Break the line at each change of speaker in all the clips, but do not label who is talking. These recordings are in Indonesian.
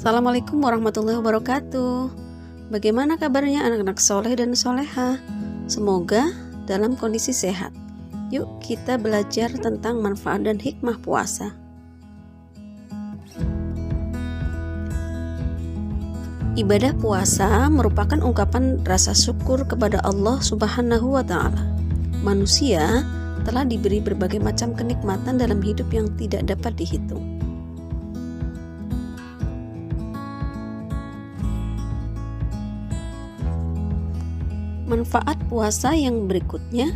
Assalamualaikum warahmatullahi wabarakatuh. Bagaimana kabarnya anak-anak soleh dan soleha? Semoga dalam kondisi sehat. Yuk kita belajar tentang manfaat dan hikmah puasa. Ibadah puasa merupakan ungkapan rasa syukur kepada Allah Subhanahu wa Ta'ala. Manusia telah diberi berbagai macam kenikmatan dalam hidup yang tidak dapat dihitung. Manfaat puasa yang berikutnya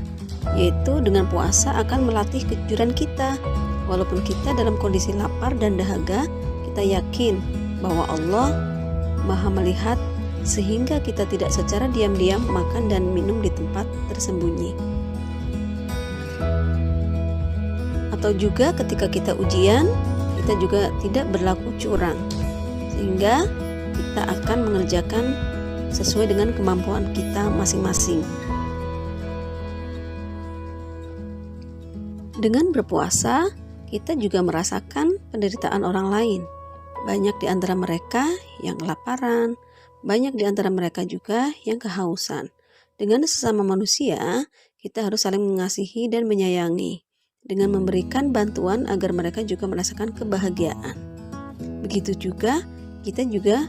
yaitu dengan puasa akan melatih kejujuran kita. Walaupun kita dalam kondisi lapar dan dahaga, kita yakin bahwa Allah Maha melihat sehingga kita tidak secara diam-diam makan dan minum di tempat tersembunyi. Atau juga ketika kita ujian, kita juga tidak berlaku curang, sehingga kita akan mengerjakan sesuai dengan kemampuan kita masing-masing. Dengan berpuasa, kita juga merasakan penderitaan orang lain. Banyak di antara mereka yang kelaparan, banyak di antara mereka juga yang kehausan. Dengan sesama manusia, kita harus saling mengasihi dan menyayangi, dengan memberikan bantuan agar mereka juga merasakan kebahagiaan. Begitu juga kita juga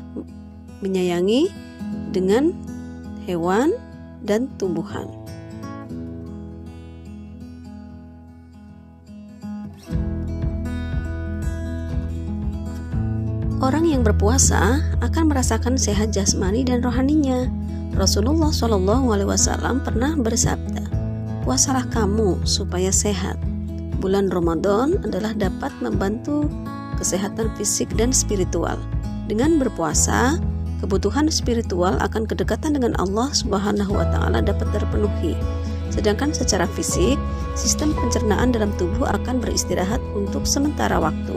menyayangi dengan hewan dan tumbuhan. Orang yang berpuasa akan merasakan sehat jasmani dan rohaninya. Rasulullah SAW pernah bersabda, "Puasalah kamu supaya sehat." Bulan Ramadan adalah dapat membantu kesehatan fisik dan spiritual. Dengan berpuasa, kebutuhan spiritual akan kedekatan dengan Allah Subhanahu wa Ta'ala dapat terpenuhi. Sedangkan secara fisik, sistem pencernaan dalam tubuh akan beristirahat untuk sementara waktu.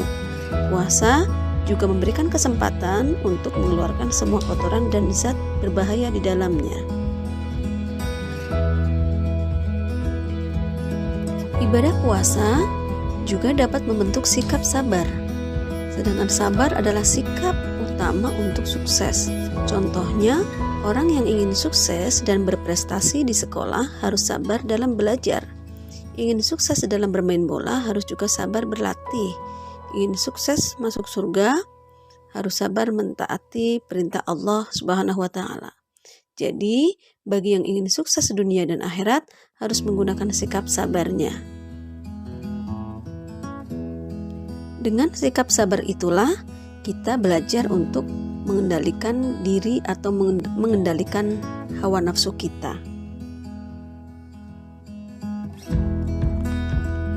Puasa juga memberikan kesempatan untuk mengeluarkan semua kotoran dan zat berbahaya di dalamnya. Ibadah puasa juga dapat membentuk sikap sabar. Sedangkan sabar adalah sikap utama untuk sukses. Contohnya, orang yang ingin sukses dan berprestasi di sekolah harus sabar dalam belajar. Ingin sukses dalam bermain bola harus juga sabar berlatih. Ingin sukses masuk surga harus sabar mentaati perintah Allah Subhanahu wa Ta'ala. Jadi, bagi yang ingin sukses dunia dan akhirat harus menggunakan sikap sabarnya. Dengan sikap sabar itulah kita belajar untuk mengendalikan diri atau mengendalikan hawa nafsu kita.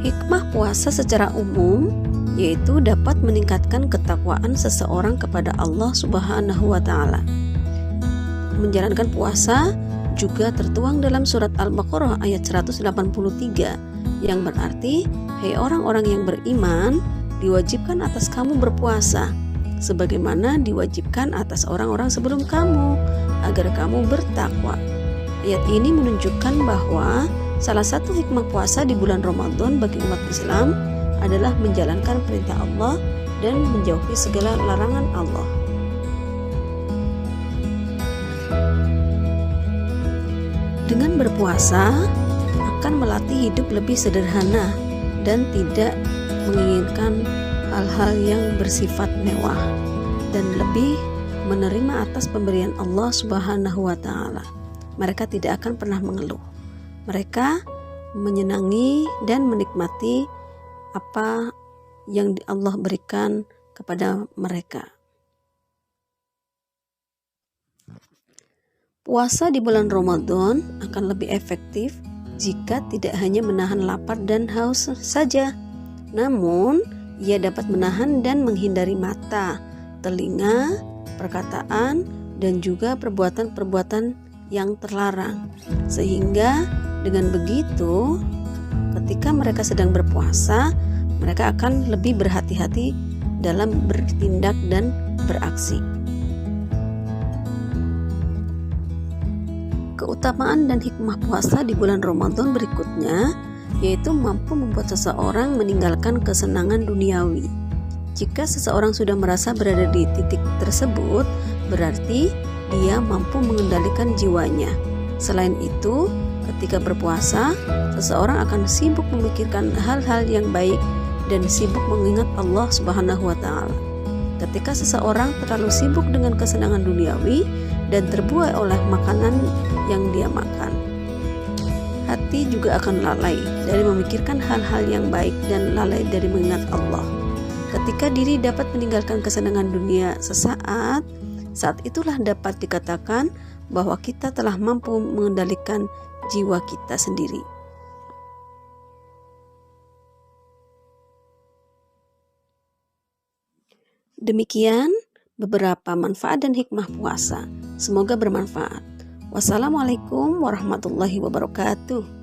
Hikmah puasa secara umum yaitu dapat meningkatkan ketakwaan seseorang kepada Allah Subhanahu wa Ta'ala. Menjalankan puasa juga tertuang dalam surat Al-Baqarah ayat 183 yang berarti, "Hei orang-orang yang beriman, diwajibkan atas kamu berpuasa sebagaimana diwajibkan atas orang-orang sebelum kamu, agar kamu bertakwa." Ayat ini menunjukkan bahwa salah satu hikmah puasa di bulan Ramadan bagi umat Islam adalah menjalankan perintah Allah dan menjauhi segala larangan Allah. Dengan berpuasa akan melatih hidup lebih sederhana dan tidak menginginkan hal-hal yang bersifat mewah dan lebih menerima atas pemberian Allah Subhanahu wa Ta'ala. Mereka tidak akan pernah mengeluh. Mereka menyenangi dan menikmati apa yang Allah berikan kepada mereka. Puasa di bulan Ramadan akan lebih efektif jika tidak hanya menahan lapar dan haus saja, namun ia dapat menahan dan menghindari mata, telinga, perkataan, dan juga perbuatan-perbuatan yang terlarang. Sehingga dengan begitu, ketika mereka sedang berpuasa, mereka akan lebih berhati-hati dalam bertindak dan beraksi. Keutamaan dan hikmah puasa di bulan Ramadan berikutnya yaitu mampu membuat seseorang meninggalkan kesenangan duniawi. Jika seseorang sudah merasa berada di titik tersebut, berarti dia mampu mengendalikan jiwanya. Selain itu, ketika berpuasa, seseorang akan sibuk memikirkan hal-hal yang baik dan sibuk mengingat Allah Subhanahu wa Ta'ala. Ketika seseorang terlalu sibuk dengan kesenangan duniawi dan terbuai oleh makanan yang dia makan, hati juga akan lalai dari memikirkan hal-hal yang baik dan lalai dari mengingat Allah. Ketika diri dapat meninggalkan kesenangan dunia sesaat, saat itulah dapat dikatakan bahwa kita telah mampu mengendalikan jiwa kita sendiri. Demikian beberapa manfaat dan hikmah puasa. Semoga bermanfaat. Wassalamualaikum warahmatullahi wabarakatuh.